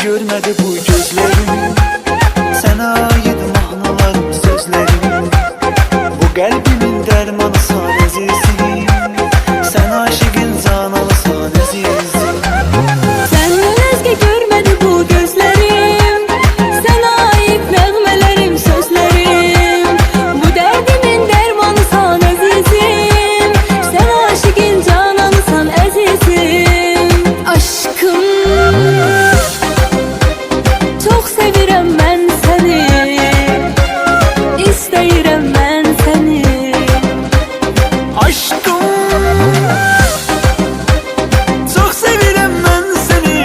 Görmedi bu gözlerim, sana ait mahnalarım, sözlerim. Bu kalbimin dermanısan azizim, sen aşığın canalısan azizim. Senden özge görmedi bu gözlerim, sana ait nəğmələrim, sözlerim. Bu derdimin dermanısan azizim, sen aşığın canalısan azizim. Aşkım, çok sevirəm mən səni, istəyirəm mən səni. Aşkım, çok sevirəm mən seni,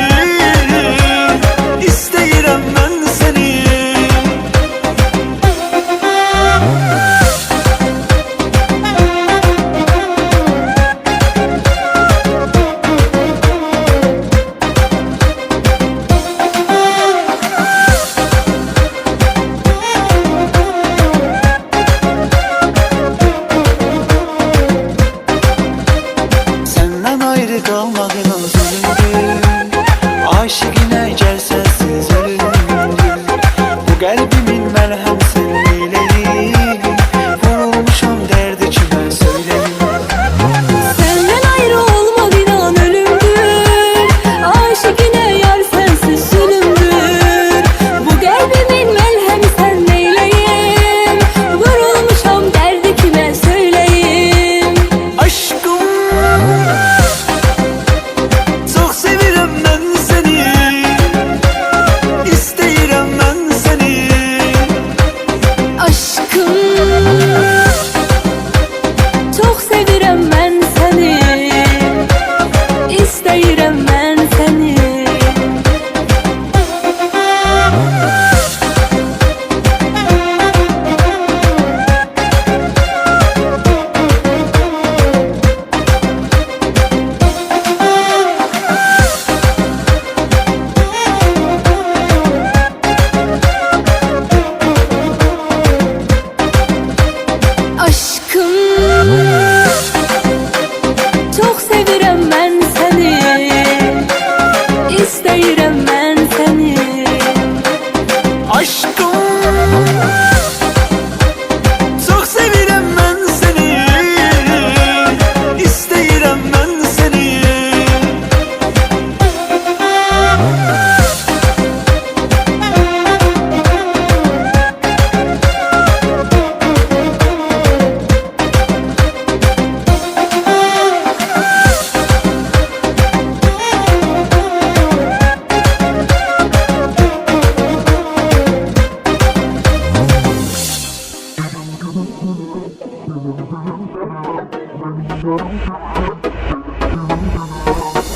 istəyirəm mən seni. Senden ayrı kalmadığın zulümdür, aşıkine gel sensiz ölümdür. Bu kalbimin merhem sen neyleyin, vurulmuşam derdi kime söyleyeyim. Senden ayrı olmak inan ölümdür, aşıkine yar sensiz zulümdür. Bu kalbimin melhemi sen neyleyim, vurulmuşam derdi kime söyleyeyim. Aşkım, çok sevirəm mən seni, istəyirəm mən seni. Aşkım, çok sevirəm mən səni, istəyirəm mən səni. Aşkım, çok sevirəm mən səni, istəyirəm mən səni. Aşkım, çok sevirəm mən seni, istəyirəm mən seni.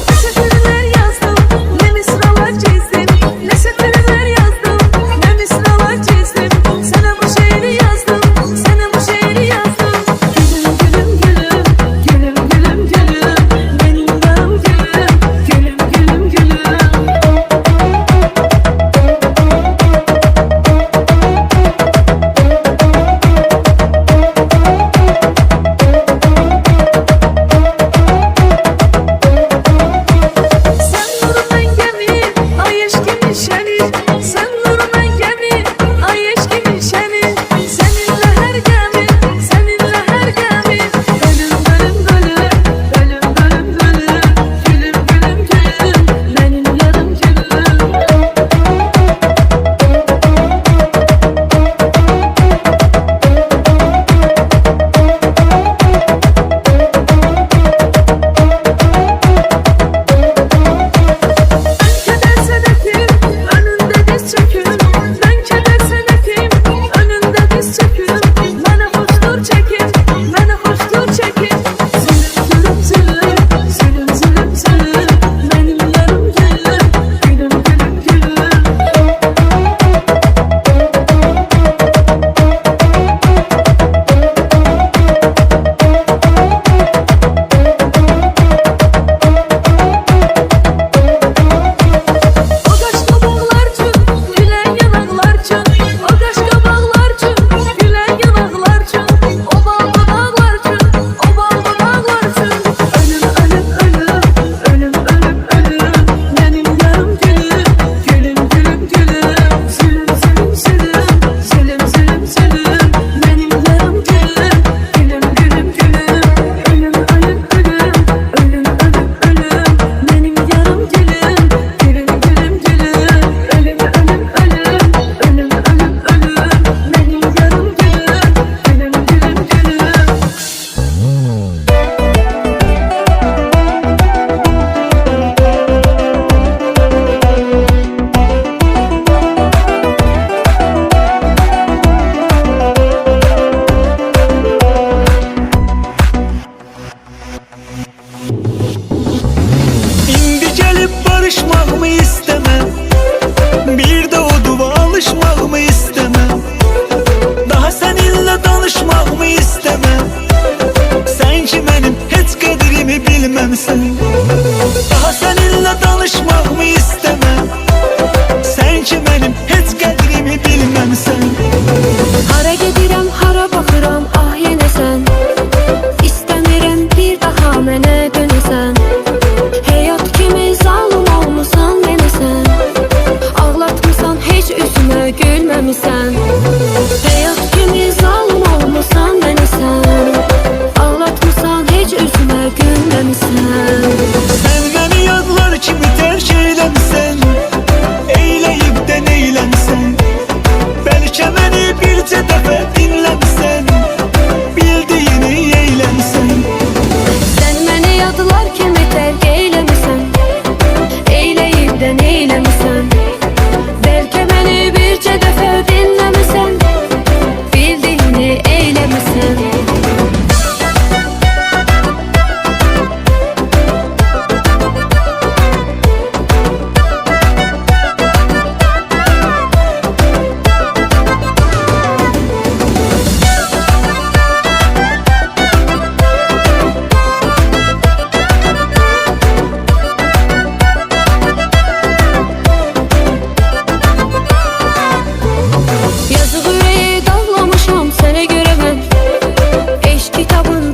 Ne satırlar yazdım, ne mısralar çizdim. Ne satırlar yazdım, ne mısralar çizdim. Sana bu şiiri yazdım, sana bu şiiri yazdım. Gülüm gülüm gülüm, gülüm gülüm gülüm, benim canım gülüm, gülüm gülüm gülüm.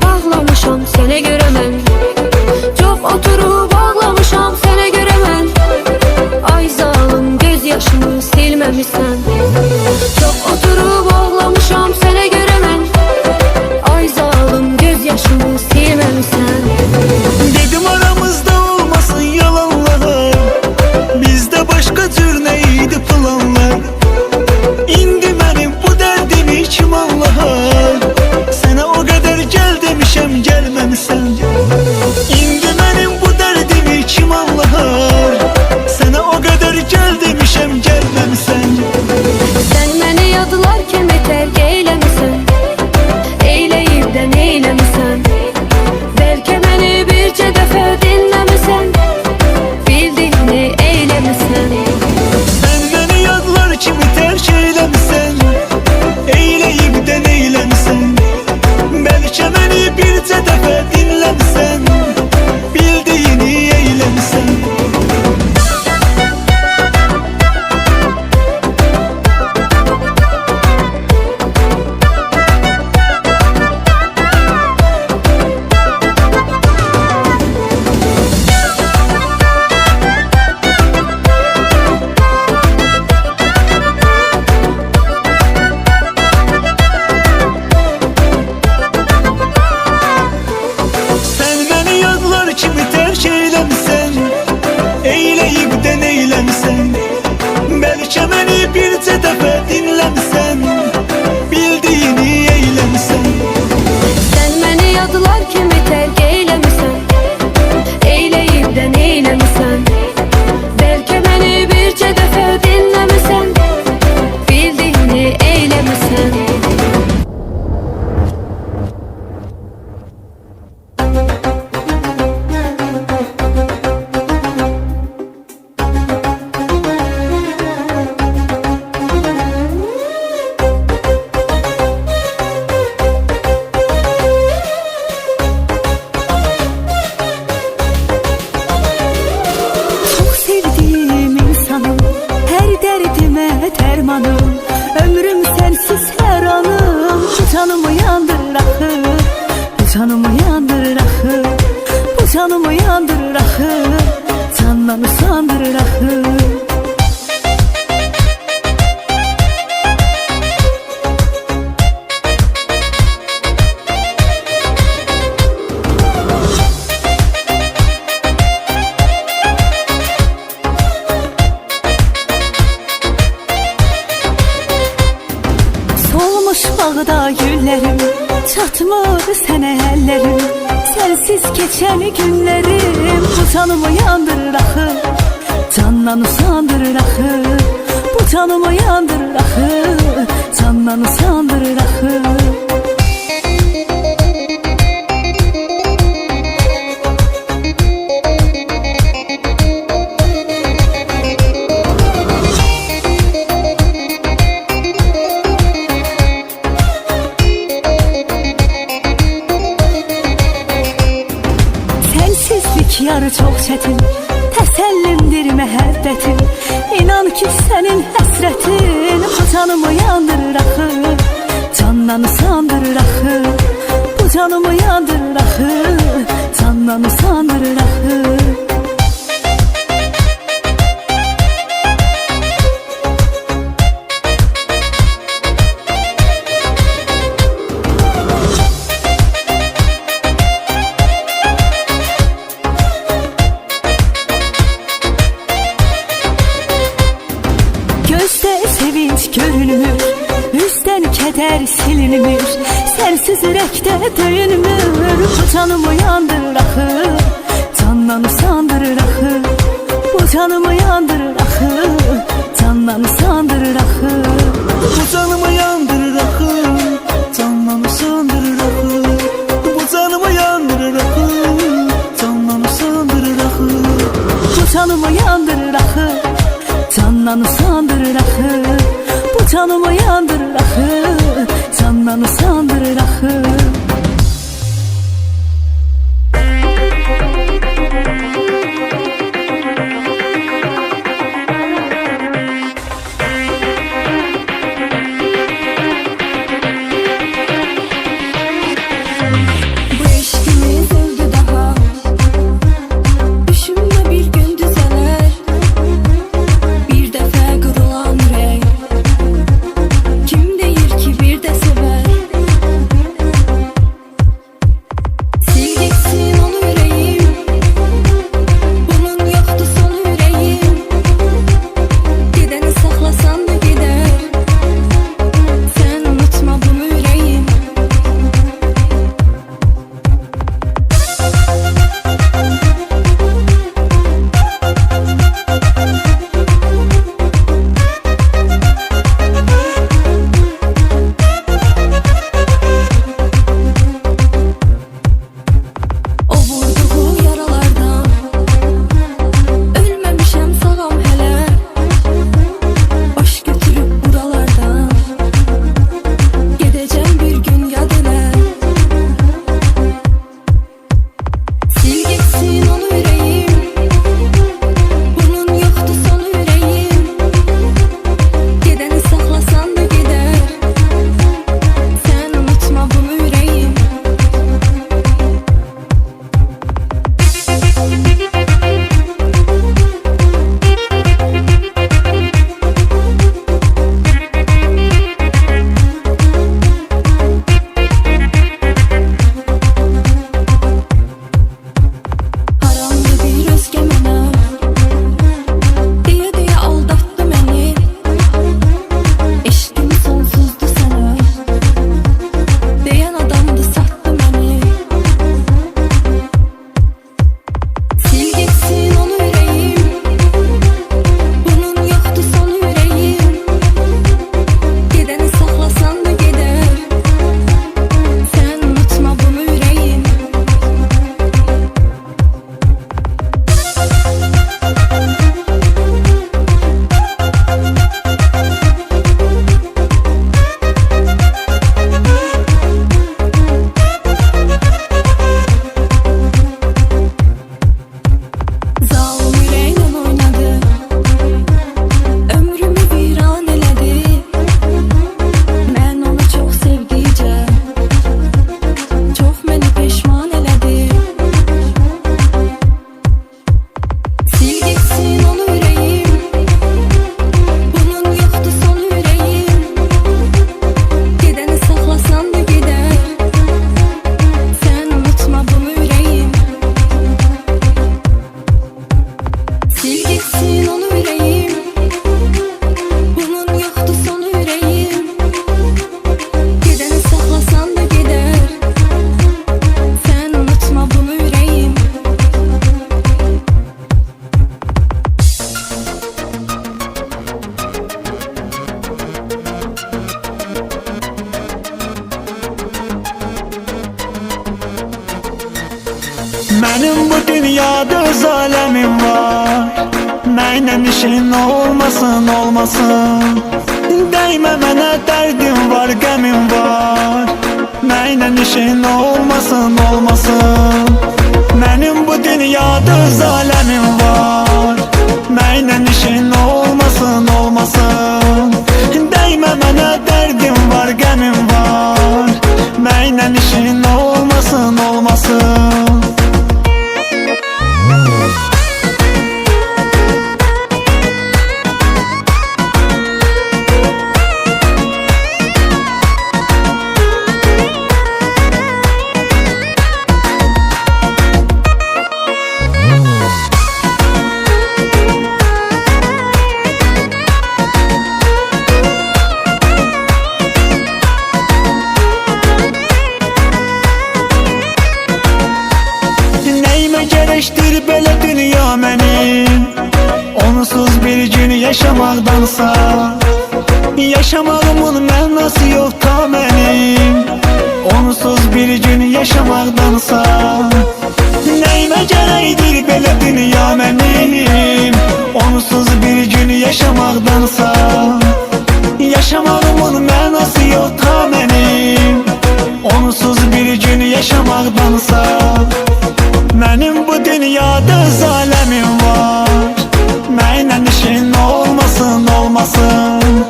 bağlamışam sənə görə mən. Çox oturub ağlamışam sənə görə mən. Ay zalım göz yaşımı silməmişsən. Çox oturub ağlamışam sənə görə mən. Ay zalım göz yaşımı silməmişsən. Dedim aramızda olmasın yalanlar, bizde başka tür neydi planlar. İndi benim bu derdimi kim anlar? Sana o kadar gel demişem gelmemişsen. İndi benim bu derdimi kim anlar? Sana o kadar gel demişem gelmemişsen. Sən məni yadlarkən tərk eyləmisən. Eyləyib də neyləmisən. Bəlkə məni bircə dəfə dinləmisən. Bildiyini eyləmisən. Sen beni yadlar kimi terk eylemişsen. Eyleyip de neylemişsen. Belki beni birce defa dinlemişsen. Bildiğini eylemişsen. Sen beni yadlar kimi terk eylemişsen. Eyleyip de neylemişsen. Belki beni birce defa dinlemişsen. Bildiğini eylemişsen. Sən məni yadlar kimi tərk eyləmisən. Eyləyib də neyləmisən. Bəlkə məni bircə dəfə dinləmisən. Bildiyini eyləmisən. Çok sevdiğim insanım, her derdime dermanım. Ömrüm sensiz her anım. Bu canımı yandırır ahı, bu canımı yandırır ahı, bu canımı yandırır ahı, candan usandırır ahı. Solmuş bağda güllerim, çatmır sənə əllərim. Sensiz geçen günlerim, bu canımı yandırır axı, candan usandırır axı, bu canımı yandırır axı, candan usandırır axı. Sensizlik yarı çok çetin, təsəllimdir məhəbbətim. İnan ki sənin həsrətin bu canımı yandırır axı, candan usandırır axı, bu canımı yandırır axı, candan usandırır axı. Gözde sevinç görünmür, üzden keder silinmir. Sensiz ürəkdə döyünmür, bu canımı yandırır axı, candan usandırır axı, bu canımı yandırır axı, candan usandırır axı. Bu canımı yandırır akı, candan usandırır akı. Bu canımı yandırır akı, candan usandırır akı. Bu canımı yandırır axı, candan usandırır axı, bu canımı yandırır axı, candan usandırır axı. Mənim bu dünyada öz aləmim var. Mənlə işin olmasın, olmasın. Dəymə mənə dərdim var, qəmim var. Mənlə işin olmasın, olmasın. Mənim bu dünyada öz aləmim var. Mənlə işin olmasın, olmasın. Dəymə mənə dərdim var, qəmim var. Mənlə işin olmasın, olmasın. Gərəkdir belə dünya mənim, onsuz bir gün yaşamaqdansa. Yaşamağımın mənası yox ta mənim, onsuz bir gün yaşamaqdansa. Nəyimə gərəkdir belə dünya mənim, onsuz bir gün yaşamaqdansa. Yaşamağımın mənası yox ta mənim, onsuz bir gün yaşamaqdansa. Mənim bu dünyada öz aləmim var. Mənlə işin olmasın, olmasın.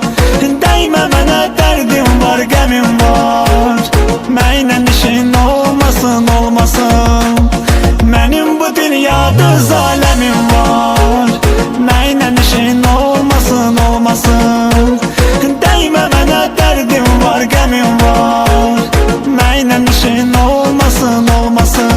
Dəymə mənə dərdim var, qəmim var. Mənlə işin olmasın, olmasın. Mənim bu dünyada öz aləmim var. Mənlə işin olmasın, olmasın. Dəymə mənə dərdim var, qəmim var. Mənlə işin olmasın, olmasın.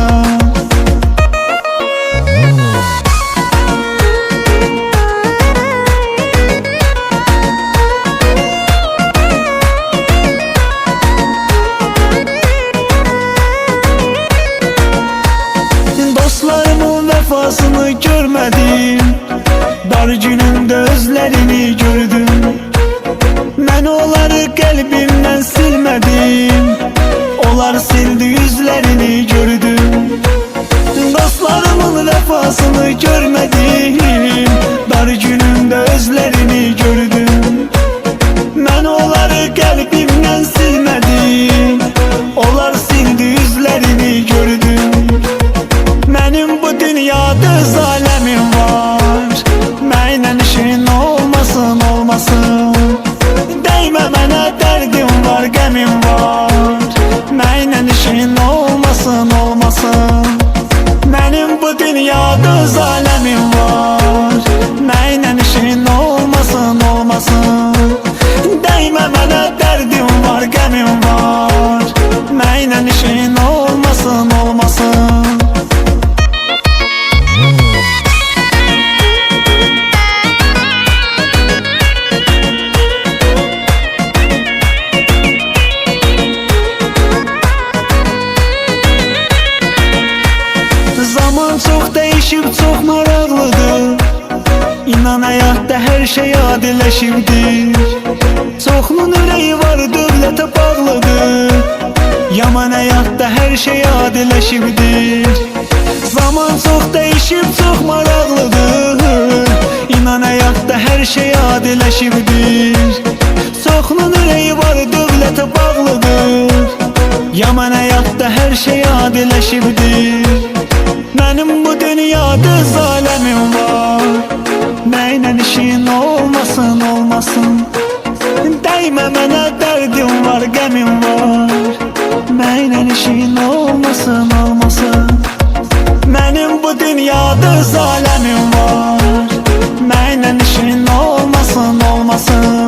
Dostlarımın vəfasını görmədim, dar günümdə özlərini gördüm. Mən onları qəlbimdən silmədim, onlar sildi üzlərini gördüm. Dostlarımın vəfasını görmədim, dar günümdə özlərini gördüm. Mən onları qəlbimdən silmədim, onlar sildi üzlərini gördüm. Mənim bu dünyada öz aləmim var. Mənlə işin olmasın, olmasın. Dəymə mənə dərdim var, qəmim var. Mənlə işin olmasın, olmasın. Mənim bu dünyada öz aləmim var. Mənlə işin olmasın, olmasın. Dəymə mənə dərdim var, qəmim var. Mənlə işin olmasın, olmasın. Zaman çox dəyişib, çox maraqlıdır. İnan həyatda hər şey adiləşibdir. Çoxunun ürəyi var, dövlətə bağlıdır. Yaman həyatda hər şey adiləşibdir. Zaman çox dəyişib, çox maraqlıdır. İnan həyatda hər şey adiləşibdir. Çoxunun ürəyi var, dövlətə bağlıdır. Yaman həyatda hər şey adiləşibdir. Mənim bu dünyada öz aləmim var. Mənlə işin olmasın, olmasın. Dəymə mənə dərdim var, qəmim var. Mənlə işin olmasın, olmasın. Mənim bu dünyada öz aləmim var. Mənlə işin olmasın, olmasın.